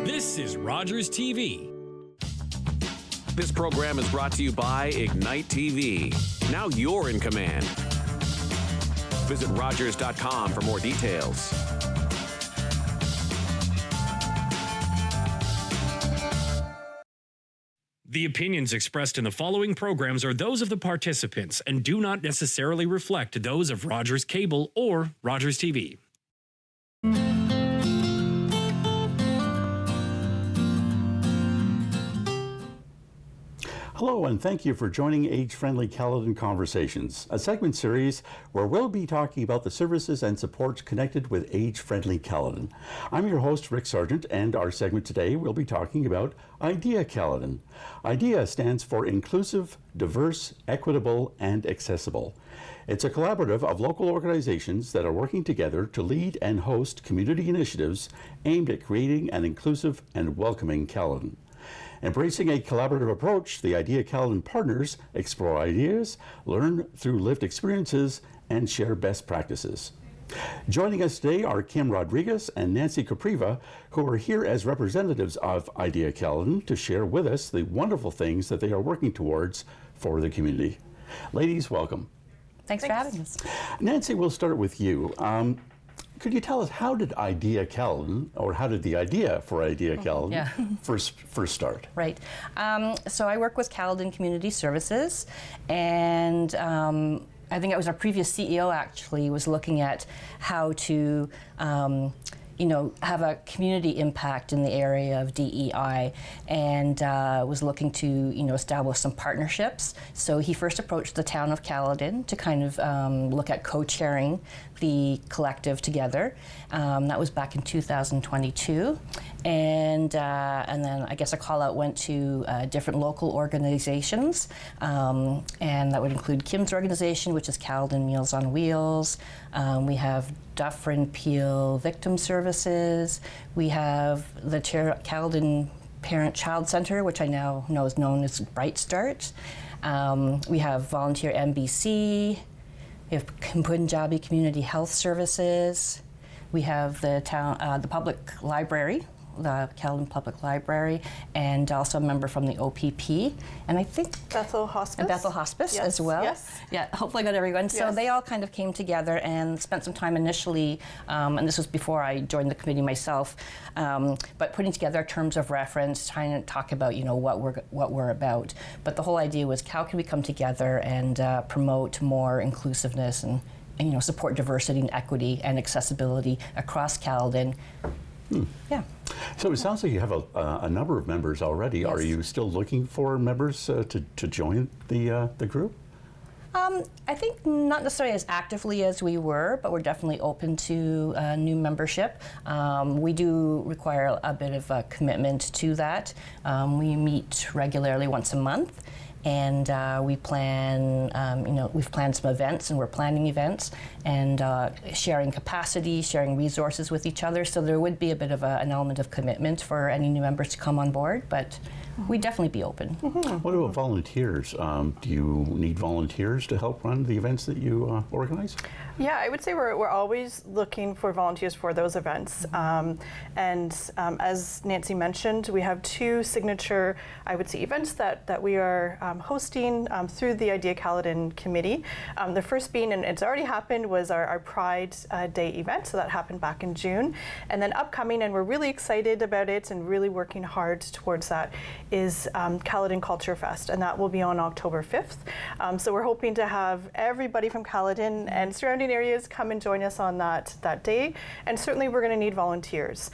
This is Rogers TV. This program is brought to you by Ignite TV. Now you're in command. Visit Rogers.com for more details. The opinions expressed in the following programs are those of the participants and do not necessarily reflect those of Rogers Cable or Rogers TV. Hello, and thank you for joining Age-Friendly Caledon Conversations, a segment series where we'll be talking about the services and supports connected with Age-Friendly Caledon. I'm your host, Rick Sargent, and our segment today we'll be talking about IDEA Caledon. IDEA stands for Inclusive, Diverse, Equitable, and Accessible. It's a collaborative of local organizations that are working together to lead and host community initiatives aimed at creating an inclusive and welcoming Caledon. Embracing a collaborative approach, the IDEA Caledon partners explore ideas, learn through lived experiences, and share best practices. Joining us today are Kim Rodriguez and Nancy Capriva, who are here as representatives of IDEA Caledon to share with us the wonderful things that they are working towards for the community. Ladies, welcome. Thanks for having us. Nancy, we'll start with you. Could you tell us, how did IDEA Caledon, or how did the idea for IDEA Caledon first start? Right. So I work with Caledon Community Services, and I think it was our previous CEO actually was looking at how to have a community impact in the area of DEI, and was looking to, establish some partnerships. So he first approached the town of Caledon to kind of look at co-chairing the collective together. That was back in 2022. And then I guess a call out went to different local organizations, and that would include Kim's organization, which is Caledon Meals on Wheels. We have Dufferin-Caledon Victim Services. We have the Caledon Parent-Child Center, which I now know is known as Bright Start. We have Volunteer MBC. We have Punjabi Community Health Services. We have the public library, the Caledon Public Library, and also a member from the OPP, and I think Bethel Hospice as well. Yes. Yeah, hopefully I got everyone. Yes. So they all kind of came together and spent some time initially, and this was before I joined the committee myself, but putting together terms of reference, trying to talk about what we're about. But the whole idea was, how can we come together and promote more inclusiveness and support diversity and equity and accessibility across Caledon. Yeah. So it sounds like you have a number of members already. Yes. Are you still looking for members to join the group? I think not necessarily as actively as we were, but we're definitely open to new membership. We do require a bit of a commitment to that. We meet regularly once a month. And we plan, we've planned some events, and we're planning events, and sharing capacity, sharing resources with each other. So there would be a bit of an element of commitment for any new members to come on board, but we'd definitely be open. What about volunteers? Do you need volunteers to help run the events that you organize? Yeah, I would say we're always looking for volunteers for those events. As Nancy mentioned, we have two signature, I would say, events that we are hosting through the IDEA Caledon committee. The first being, and it's already happened, was our Pride Day event. So that happened back in June. And then upcoming, and we're really excited about it and really working hard towards that, is Caledon Culture Fest, and that will be on October 5th. So we're hoping to have everybody from Caledon and surrounding areas come and join us on that day, and certainly we're going to need volunteers.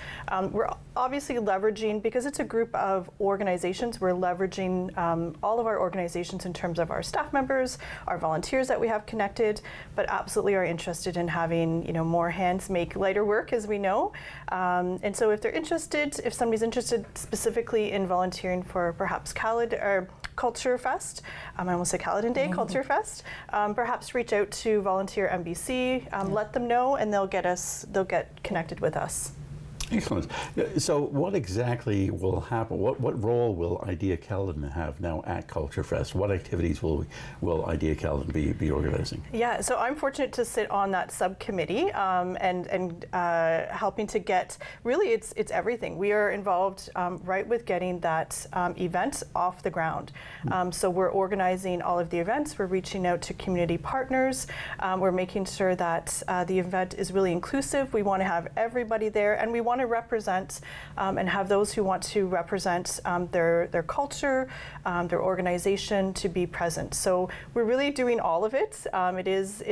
We're obviously leveraging, because it's a group of organizations, we're leveraging all of our organizations in terms of our staff members, our volunteers that we have connected, but absolutely are interested in having more hands make lighter work, as we know. And so if they're interested, if somebody's interested specifically in volunteering for perhaps Culture Fest, I almost said Caledon Day, Culture Fest, perhaps reach out to Volunteer MBC, let them know, and they'll get connected with us. Excellent. So what exactly will happen? What role will IDEA Caledon have now at Culture Fest? What activities will IDEA Caledon be organizing? Yeah, so I'm fortunate to sit on that subcommittee and helping to get, really it's everything. We are involved right with getting that event off the ground. So we're organizing all of the events, we're reaching out to community partners, we're making sure that the event is really inclusive. We want to have everybody there, and we want to represent and have those who want to represent their culture, their organization to be present. So we're really doing all of it. It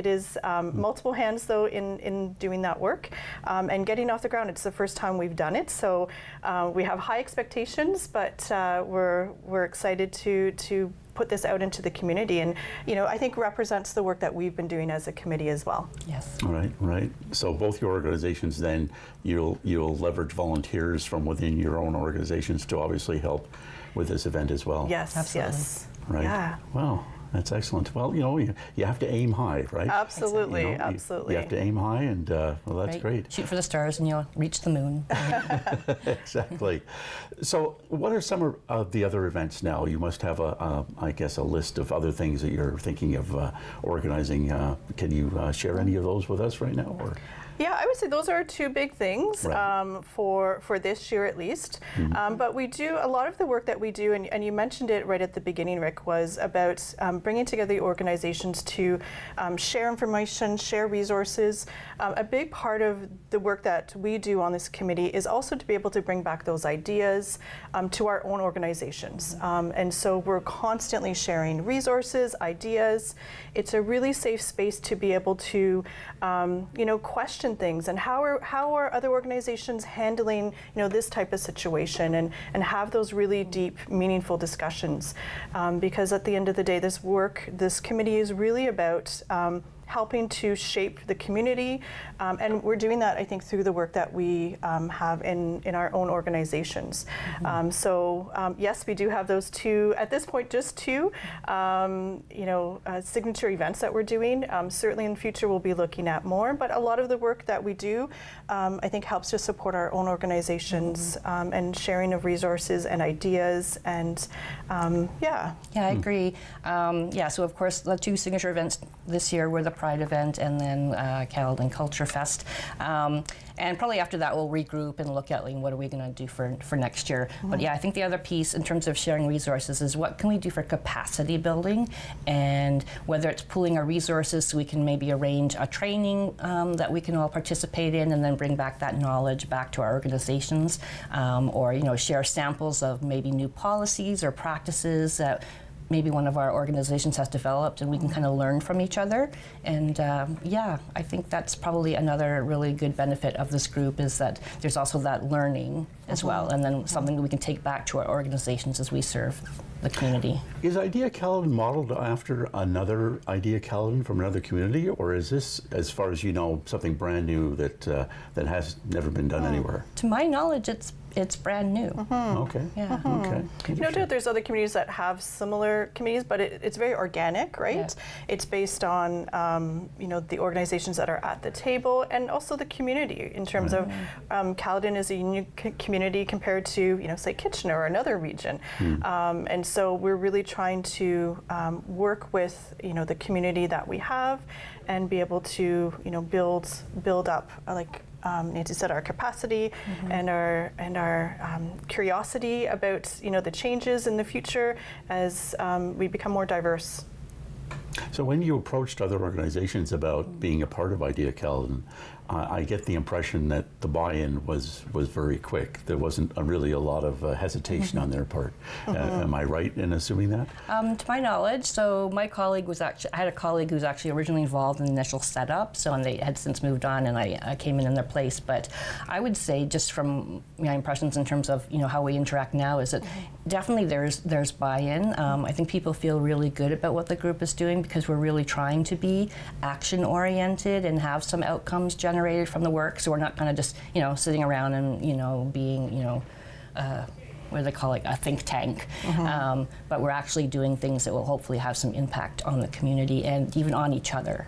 is multiple hands though in doing that work and getting off the ground. It's the first time we've done it, so we have high expectations, but we're excited to put this out into the community, and I think represents the work that we've been doing as a committee as well. Yes. Right. So both your organizations, then you'll leverage volunteers from within your own organizations to obviously help with this event as well. Yes. Absolutely. Yes. Right. Yeah. Wow. That's excellent. Well, you have to aim high, right? Absolutely, You have to aim high, and well, that's Right. great. Shoot for the stars and you'll reach the moon. Exactly. So, what are some of the other events now? You must have I guess, a list of other things that you're thinking of organizing. Can you share any of those with us right now, or? Yeah, I would say those are two big things Right. for this year at least. But we do a lot of the work that we do, and you mentioned it right at the beginning, Rick, was about bringing together the organizations to share information, share resources. A big part of the work that we do on this committee is also to be able to bring back those ideas to our own organizations. And so we're constantly sharing resources, ideas. It's a really safe space to be able to, question things, and how are other organizations handling this type of situation, and have those really deep, meaningful discussions, because at the end of the day, this committee is really about helping to shape the community, and we're doing that, I think, through the work that we have in our own organizations. Yes, we do have those two, at this point, just two, signature events that we're doing. Certainly in the future, we'll be looking at more, but a lot of the work that we do, I think, helps to support our own organizations and sharing of resources and ideas, and yeah. Yeah, I agree. So of course, the two signature events this year were the Pride event and then Caledon Culture Fest. And probably after that, we'll regroup and look at what are we going to do for next year. But yeah, I think the other piece in terms of sharing resources is what can we do for capacity building, and whether it's pooling our resources so we can maybe arrange a training that we can all participate in and then bring back that knowledge back to our organizations, or share samples of maybe new policies or practices that maybe one of our organizations has developed, and we can kind of learn from each other. And I think that's probably another really good benefit of this group, is that there's also that learning as well, and then something that we can take back to our organizations as we serve the community. Is IDEA Caledon modeled after another IDEA Caledon from another community, or is this, as far as you know, something brand new that has never been done anywhere? To my knowledge, it's brand new. Okay. Yeah. Okay. No doubt there's other communities that have similar committees, but it's very organic, right? Yeah. It's based on the organizations that are at the table, and also the community in terms of Caledon is a unique community compared to say Kitchener or another region, and so we're really trying to work with the community that we have, and be able to build up Nancy said, our capacity and our curiosity about the changes in the future as we become more diverse. So when you approached other organizations about being a part of IDEA Caledon, I get the impression that the buy-in was very quick. There wasn't really a lot of hesitation on their part. Am I right in assuming that? To my knowledge, so my colleague I had a colleague who was actually originally involved in the initial setup, and they had since moved on, and I came in their place. But I would say, just from my impressions in terms of how we interact now, is that definitely there's buy-in. I think people feel really good about what the group is doing, because we're really trying to be action-oriented and have some outcomes generated from the work. So we're not kind of just sitting around and being what do they call it, a think tank, but we're actually doing things that will hopefully have some impact on the community and even on each other.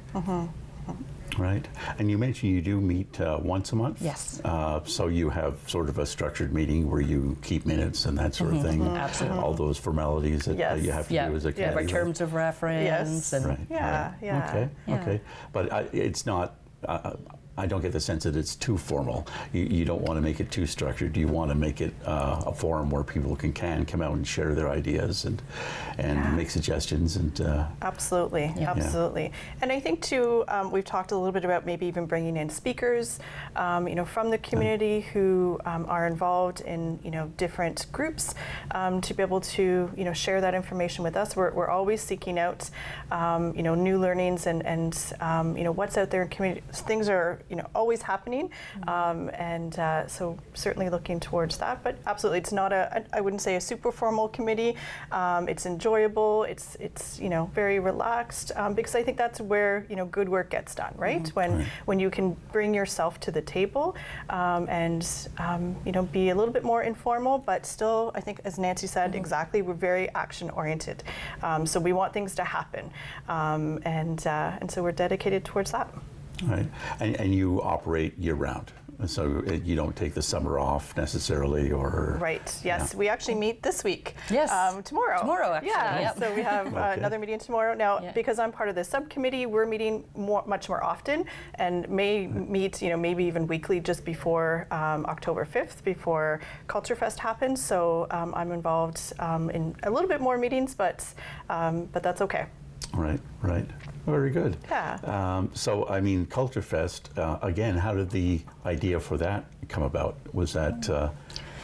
Right. And you mentioned you do meet once a month? Yes. So you have sort of a structured meeting where you keep minutes and that sort of thing? Absolutely. All those formalities that Yes. you have to do as a We have committee? our right? terms of reference. Yes. And Right. Yeah, right. yeah. Okay. Yeah. Okay. But it's not. I don't get the sense that it's too formal. You don't want to make it too structured. You want to make it a forum where people can come out and share their ideas and make suggestions and. Absolutely, Yeah. absolutely. And I think too, we've talked a little bit about maybe even bringing in speakers, from the community who are involved in, different groups to be able to, share that information with us. We're always seeking out, new learnings and what's out there in community. Things are, always happening, and so certainly looking towards that. But absolutely, it's not I wouldn't say a super formal committee. It's enjoyable. It's very relaxed, because I think that's where good work gets done, right? When you can bring yourself to the table, and be a little bit more informal, but still, I think, as Nancy said, exactly, we're very action oriented. So we want things to happen, and so we're dedicated towards that. Right. And you operate year round. So you don't take the summer off necessarily, or Right. Yes, Yeah. we actually meet this week. Yes. Tomorrow. Tomorrow, actually, Yeah. yep. So we have another meeting tomorrow. Now, Yeah. because I'm part of the subcommittee, we're meeting much more often, and may meet, maybe even weekly, just before October 5th, before Culture Fest happens. So I'm involved in a little bit more meetings, but that's okay. Right. Very good. Yeah. So, I mean, Culture Fest, again, how did the idea for that come about? Was that,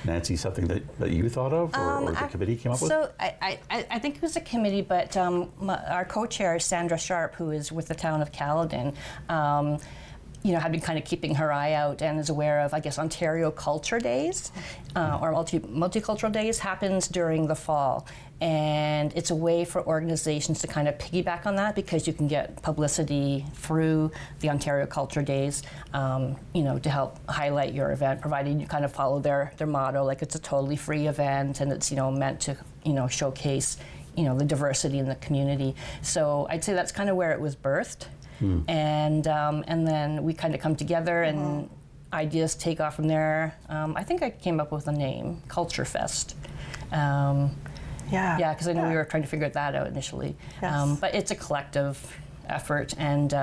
Nancy, something that you thought of, or the committee came up with? So I think it was a committee, but our co-chair, Sandra Sharp, who is with the town of Caledon, had been kind of keeping her eye out and is aware of, I guess, Ontario Culture Days, or Multicultural Days happens during the fall. And it's a way for organizations to kind of piggyback on that, because you can get publicity through the Ontario Culture Days, to help highlight your event, provided you kind of follow their motto, like it's a totally free event and it's, meant to, showcase, the diversity in the community. So I'd say that's kind of where it was birthed. And then we kind of come together and ideas take off from there. I think I came up with a name, Culture Fest. Yeah, because I know we were trying to figure that out initially. Yes. But it's a collective effort, and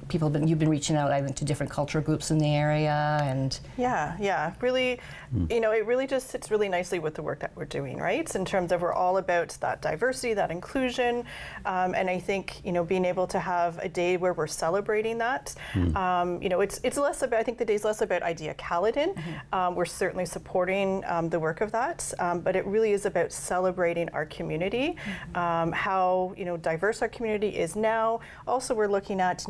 you've been reaching out, I think, to different cultural groups in the area, and Yeah, really, it really just sits really nicely with the work that we're doing, right? In terms of, we're all about that diversity, that inclusion, and I think, being able to have a day where we're celebrating that, it's less about, I think the day's less about IDEA Caledon. We're certainly supporting the work of that, but it really is about celebrating our community, how, diverse our community is now. Also, we're looking at,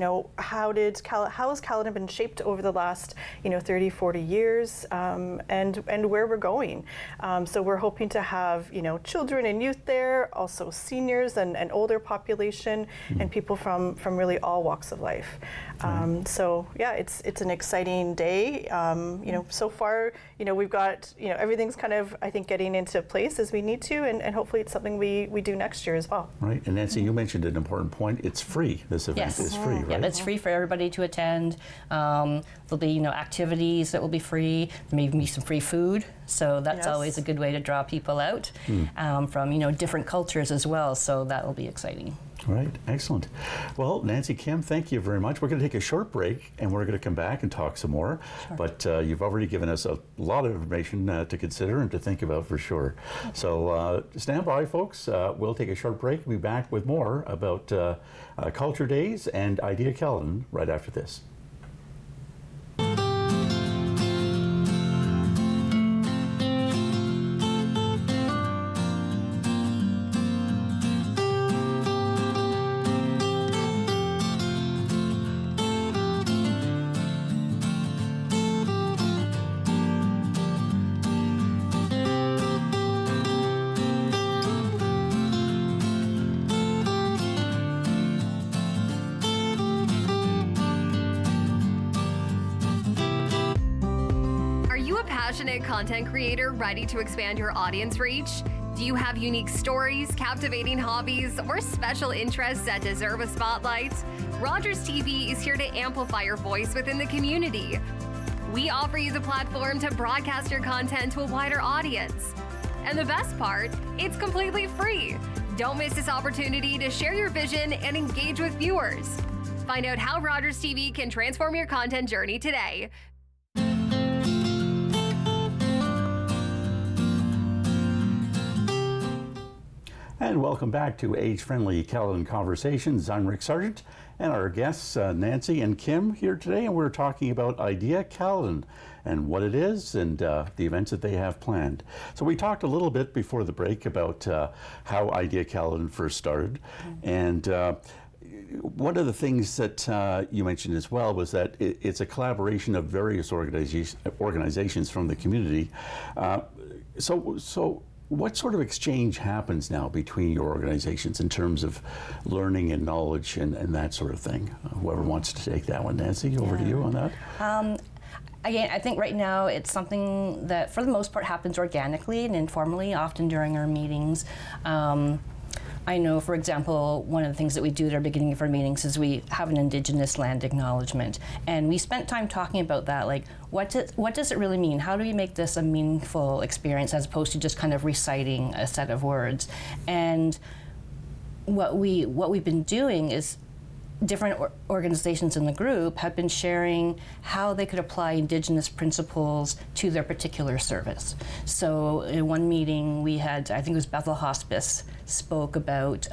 how has Caledon been shaped over the last 30, 40 years, and where we're going. So we're hoping to have children and youth there, also seniors and older population, and people from really all walks of life. So yeah, it's an exciting day. So far we've got everything's kind of, I think, getting into place as we need to, and hopefully it's something we do next year as well. Right. And Nancy, you mentioned an important point. It's free. This event Yes. is free, right? Yeah, it's free for everybody to attend. There'll be activities that will be free. Maybe some free food. So that's Yes. always a good way to draw people out from different cultures as well. So that will be exciting. Right, excellent. Well, Nancy, Kim, thank you very much. We're going to take a short break, and we're going to come back and talk some more. Sure. But you've already given us a lot of information to consider and to think about for sure. So stand by, folks. We'll take a short break. We'll be back with more about Culture Days and IDEA Caledon right after this. Passionate content creator ready to expand your audience reach? Do you have unique stories, captivating hobbies, or special interests that deserve a spotlight? Rogers TV is here to amplify your voice within the community. We offer you the platform to broadcast your content to a wider audience. And the best part, it's completely free. Don't miss this opportunity to share your vision and engage with viewers. Find out how Rogers TV can transform your content journey today. And welcome back to Age-Friendly Caledon Conversations. I'm Rick Sargent, and our guests, Nancy and Kim, here today, and we're talking about IDEA Caledon and what it is and the events that they have planned. So we talked a little bit before the break about how IDEA Caledon first started, and one of the things that you mentioned as well was that it's a collaboration of various organizations from the community. So what sort of exchange happens now between your organizations in terms of learning and knowledge and that sort of thing? Whoever wants to take that one. Nancy, over to you on that. Again, I think right now it's something that for the most part happens organically and informally, often during our meetings. I know, for example, one of the things that we do at our beginning of our meetings is we have an Indigenous land acknowledgement. And we spent time talking about that, like what does it really mean? How do we make this a meaningful experience as opposed to just kind of reciting a set of words? And what we've been doing is different organizations in the group have been sharing how they could apply Indigenous principles to their particular service. So in one meeting we had, I think it was Bethel Hospice, spoke about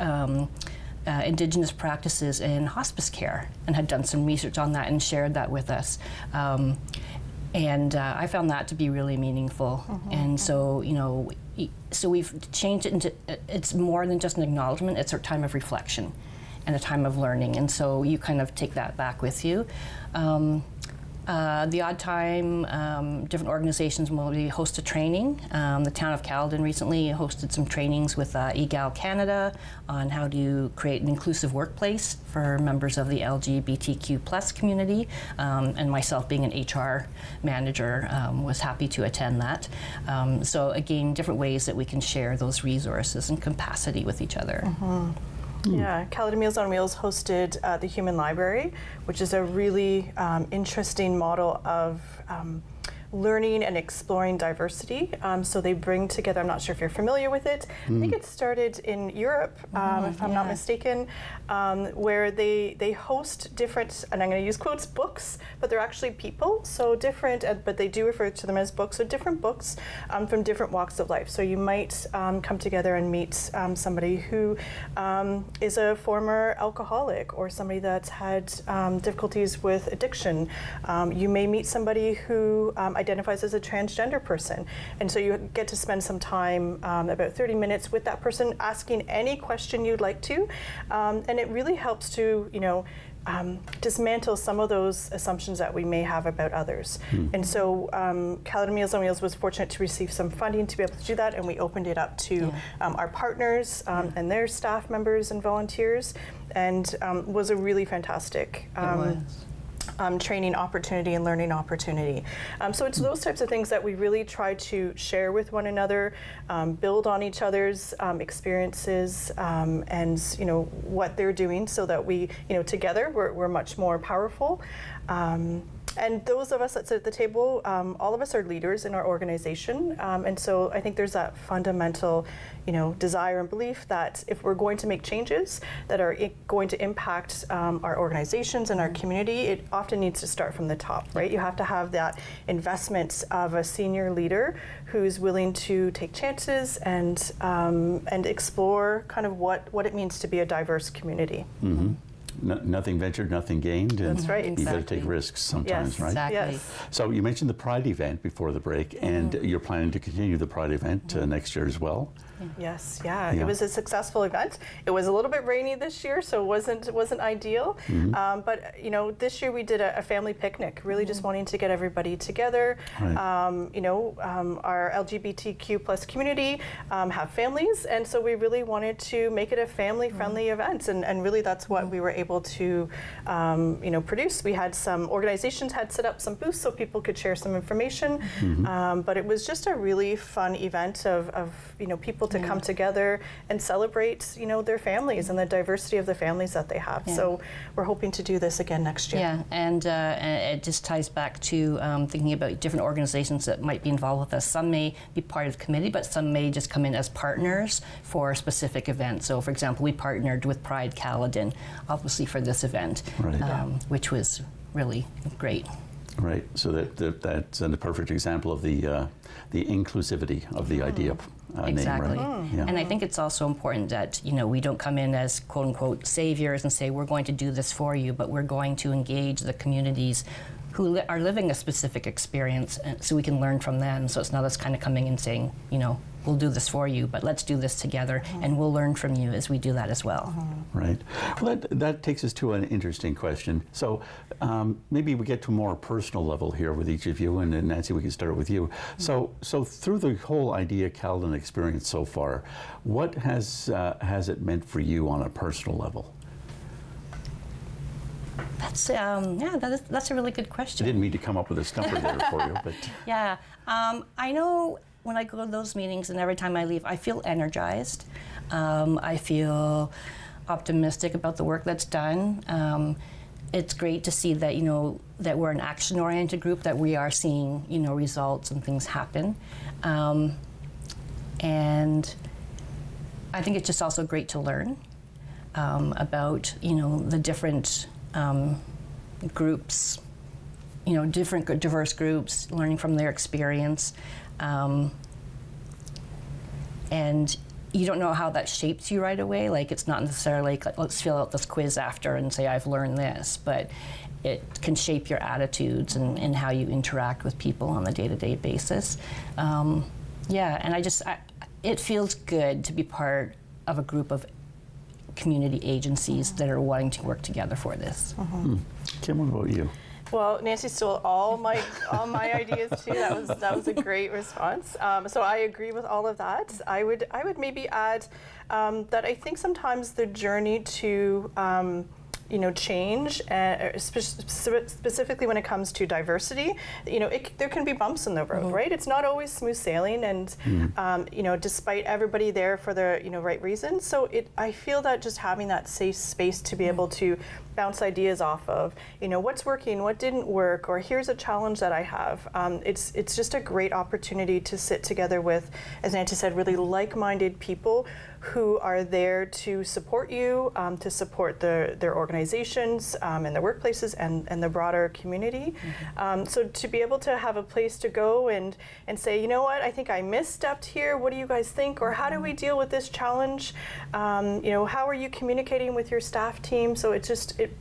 Indigenous practices in hospice care and had done some research on that and shared that with us. And I found that to be really meaningful. And so, so we've changed it into, it's more than just an acknowledgement, it's a time of reflection and a time of learning, and so you kind of take that back with you. The odd time, different organizations will host a training. The town of Caledon recently hosted some trainings with IDEA Canada on how to create an inclusive workplace for members of the LGBTQ+ community, and myself being an HR manager was happy to attend that. So again, different ways that we can share those resources and capacity with each other. Yeah, Caledon Meals on Wheels hosted the Human Library, which is a really interesting model of learning and exploring diversity. So they bring together, I'm not sure if you're familiar with it, I think it started in Europe, if I'm not mistaken, where they host different, and I'm going to use quotes, books, but they're actually people, so different, but they do refer to them as books, so different books from different walks of life. So you might come together and meet somebody who is a former alcoholic or somebody that's had difficulties with addiction. You may meet somebody who identifies as a transgender person. And so you get to spend some time, about 30 minutes with that person, asking any question you'd like to. And it really helps to, dismantle some of those assumptions that we may have about others. And so Caledon Meals on Wheels was fortunate to receive some funding to be able to do that, and we opened it up to our partners and their staff members and volunteers, and was a really fantastic training opportunity and learning opportunity. So it's those types of things that we really try to share with one another, build on each other's experiences and what they're doing, so that we, together we're much more powerful. And those of us that sit at the table, all of us are leaders in our organization, and so I think there's that fundamental, desire and belief that if we're going to make changes that are going to impact our organizations and our community, it often needs to start from the top, right? You have to have that investment of a senior leader who's willing to take chances and explore kind of what it means to be a diverse community. Nothing ventured, nothing gained. And that's right. You got to take risks sometimes, yes, right? Exactly. Yes. So you mentioned the Pride event before the break, and you're planning to continue the Pride event next year as well. Yes, it was a successful event. It was a little bit rainy this year, so it wasn't ideal. But this year we did a family picnic, really just wanting to get everybody together. Right. Our LGBTQ+ community have families, and so we really wanted to make it a family-friendly event, and really that's what we were able able to, produce. We had some organizations had set up some booths so people could share some information, but it was just a really fun event of people to come together and celebrate, their families and the diversity of the families that they have. Yeah. So we're hoping to do this again next year. Yeah, and it just ties back to thinking about different organizations that might be involved with us. Some may be part of the committee, but some may just come in as partners for a specific event. So, for example, we partnered with Pride Caledon, obviously for this event, which was really great. Right. So that's a perfect example of the inclusivity of the IDEA Exactly. name, right? Yeah. And I think it's also important that, we don't come in as quote unquote saviors and say, we're going to do this for you, but we're going to engage the communities who are living a specific experience so we can learn from them. So it's not us kind of coming and saying, we'll do this for you, but let's do this together and we'll learn from you as we do that as well. Right. Well, that takes us to an interesting question. So maybe we get to a more personal level here with each of you, and Nancy, we can start with you. So through the whole IDEA Caledon experience so far, what has it meant for you on a personal level? That's that's a really good question. I didn't mean to come up with a stumper there for you, but Yeah, I know when I go to those meetings and every time I leave, I feel energized. I feel optimistic about the work that's done. It's great to see that that we're an action-oriented group, that we are seeing results and things happen, and I think it's just also great to learn about the different groups, different diverse groups, learning from their experience. And you don't know how that shapes you right away. Like, it's not necessarily like, let's fill out this quiz after and say, I've learned this, but it can shape your attitudes and how you interact with people on a day-to-day basis. And it feels good to be part of a group of community agencies that are wanting to work together for this. Kim, what about you? Well, Nancy stole all my ideas too. That was a great response. So I agree with all of that. I would maybe add that I think sometimes the journey to change, specifically when it comes to diversity, there can be bumps in the road, right? It's not always smooth sailing, and despite everybody there for the right reasons. So I feel that just having that safe space to be able to bounce ideas off of, what's working, what didn't work, or here's a challenge that I have. It's just a great opportunity to sit together with, as Nancy said, really like-minded people who are there to support you, to support their organizations and their workplaces and the broader community. So to be able to have a place to go and say, what, I think I misstepped here. What do you guys think? Or how do we deal with this challenge? How are you communicating with your staff team? So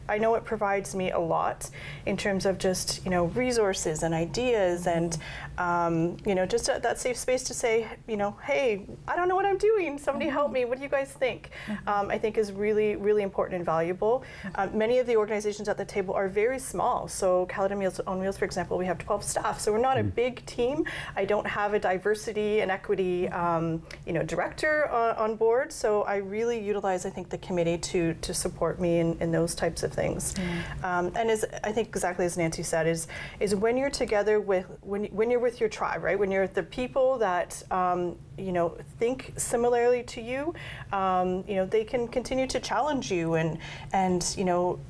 I know it provides me a lot in terms of just, resources and ideas and, just that safe space to say, hey, I don't know what I'm doing. Somebody help me. What do you guys think? I think is really, really important and valuable. Many of the organizations at the table are very small. So Caledon Meals on Wheels, for example, we have 12 staff. So we're not a big team. I don't have a diversity and equity, director on board. So I really utilize, I think, the committee to support me in those types of things. And I think exactly as Nancy said, is when you're together when you're with your tribe, right? When you're with the people that think similarly to you, they can continue to challenge you and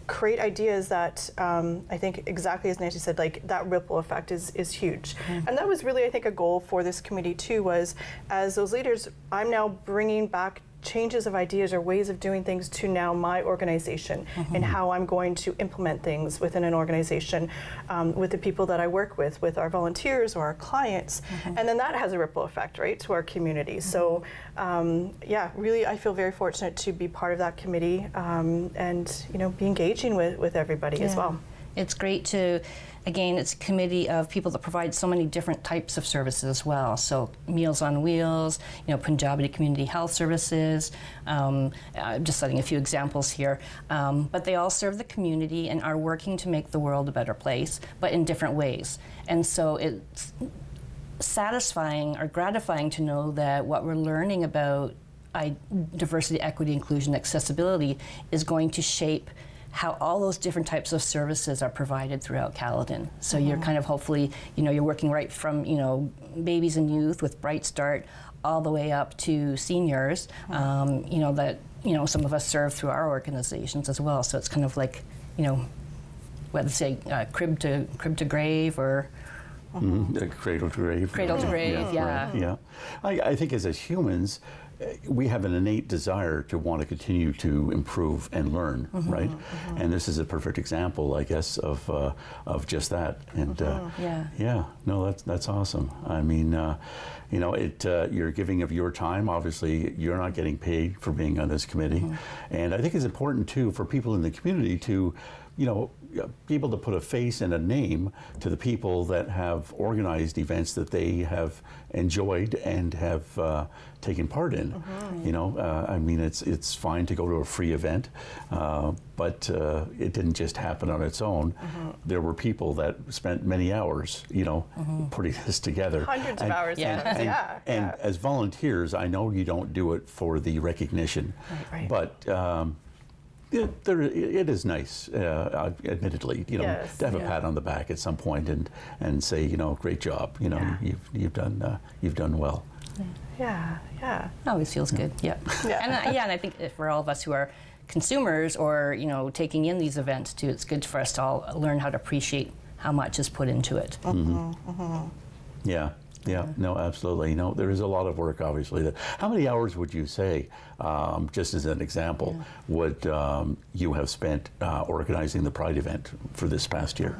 create ideas that I think exactly as Nancy said, like that ripple effect is huge. And that was really, I think, a goal for this committee too, was as those leaders, I'm now bringing back changes of ideas or ways of doing things to now my organization and how I'm going to implement things within an organization with the people that I work with our volunteers or our clients. And then that has a ripple effect, right, to our community. So really I feel very fortunate to be part of that committee and be engaging with everybody as well. It's great to, again, it's a committee of people that provide so many different types of services as well. So Meals on Wheels, Punjabi Community Health Services, I'm just citing a few examples here. But they all serve the community and are working to make the world a better place, but in different ways. And so it's satisfying or gratifying to know that what we're learning about diversity, equity, inclusion, accessibility is going to shape how all those different types of services are provided throughout Caledon. So you're kind of hopefully, you're working right from, babies and youth with Bright Start all the way up to seniors, that, some of us serve through our organizations as well. So it's kind of like, whether say crib to grave or Cradle to grave. Cradle to grave, yeah. Right, yeah. I think as humans, we have an innate desire to want to continue to improve and learn, right? And this is a perfect example, I guess, of just that. And no, that's awesome. I mean, you're giving of your time. Obviously, you're not getting paid for being on this committee, and I think it's important too for people in the community to, be able to put a face and a name to the people that have organized events that they have enjoyed and have taken part in. I mean, it's fine to go to a free event, but it didn't just happen on its own. There were people that spent many hours, putting this together. Hundreds of hours. And as volunteers, I know you don't do it for the recognition, but it is nice, admittedly, to have a pat on the back at some point and say, great job, you've done well. It always feels good. And I think for all of us who are consumers or taking in these events too, it's good for us to all learn how to appreciate how much is put into it. Yeah, no, absolutely. There is a lot of work, obviously. How many hours would you say, just as an example, would you have spent organizing the Pride event for this past year?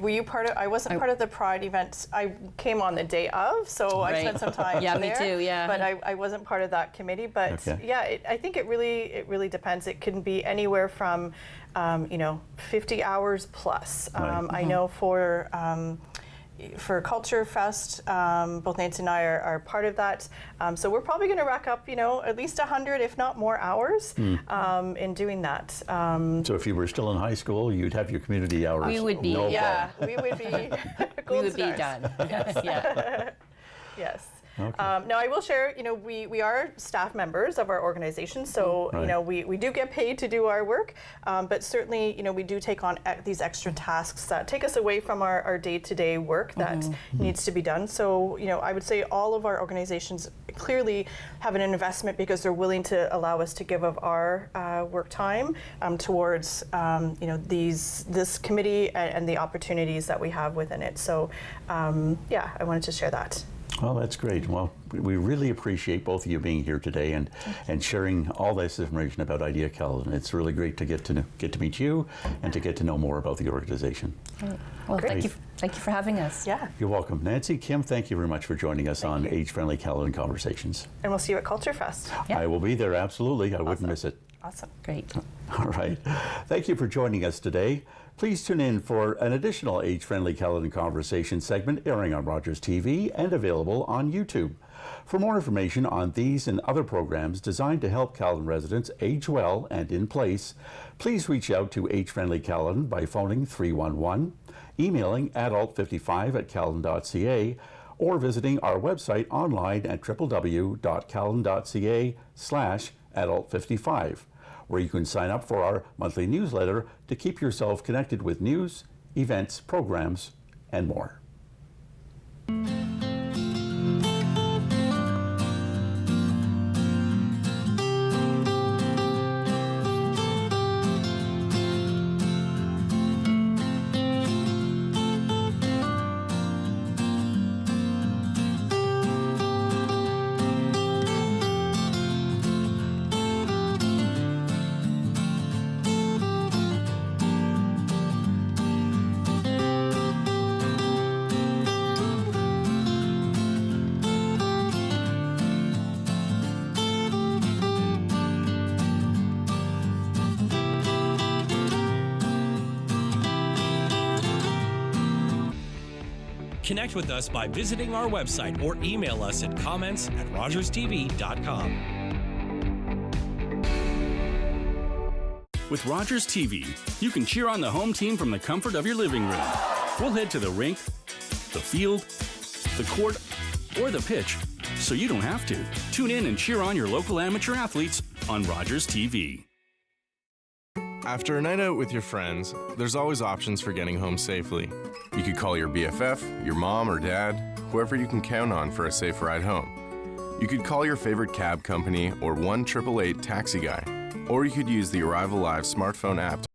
Were you part of? I wasn't part of the Pride event. I came on the day of, so I spent some time there. Me too. Yeah, but I wasn't part of that committee. But I think it really depends. It can be anywhere from 50 hours plus. I know for Culture Fest, both Nancy and I are part of that. So we're probably going to rack up, at least 100, if not more hours in doing that. So if you were still in high school, you'd have your community hours. We would be, we would be we would be done. Yes. Okay. Now I will share, we are staff members of our organization, so we do get paid to do our work, but certainly we do take on these extra tasks that take us away from our day-to-day work that needs to be done. So I would say all of our organizations clearly have an investment because they're willing to allow us to give of our work time towards this committee and the opportunities that we have within it. So I wanted to share that. Well, that's great. Well, we really appreciate both of you being here today and sharing all this information about IDEA Caledon. It's really great to get to meet you and to get to know more about the organization. Great. Well, thank you for having us. Yeah. You're welcome. Nancy, Kim, thank you very much for joining us on Age-Friendly Caledon Conversations. And we'll see you at Culture Fest. Yeah. I will be there, absolutely. I wouldn't miss it. Awesome. Great. All right. Thank you for joining us today. Please tune in for an additional Age-Friendly Caledon Conversation segment airing on Rogers TV and available on YouTube. For more information on these and other programs designed to help Caledon residents age well and in place, please reach out to Age-Friendly Caledon by phoning 311, emailing adult55@caledon.ca, or visiting our website online at www.caledon.ca/adult55. where you can sign up for our monthly newsletter to keep yourself connected with news, events, programs, and more. Connect with us by visiting our website or email us at comments@rogerstv.com. With Rogers TV, you can cheer on the home team from the comfort of your living room. We'll head to the rink, the field, the court, or the pitch, so you don't have to. Tune in and cheer on your local amateur athletes on Rogers TV. After a night out with your friends, there's always options for getting home safely. You could call your BFF, your mom or dad, whoever you can count on for a safe ride home. You could call your favorite cab company or 1-888 taxi guy. Or you could use the Arrive Alive smartphone app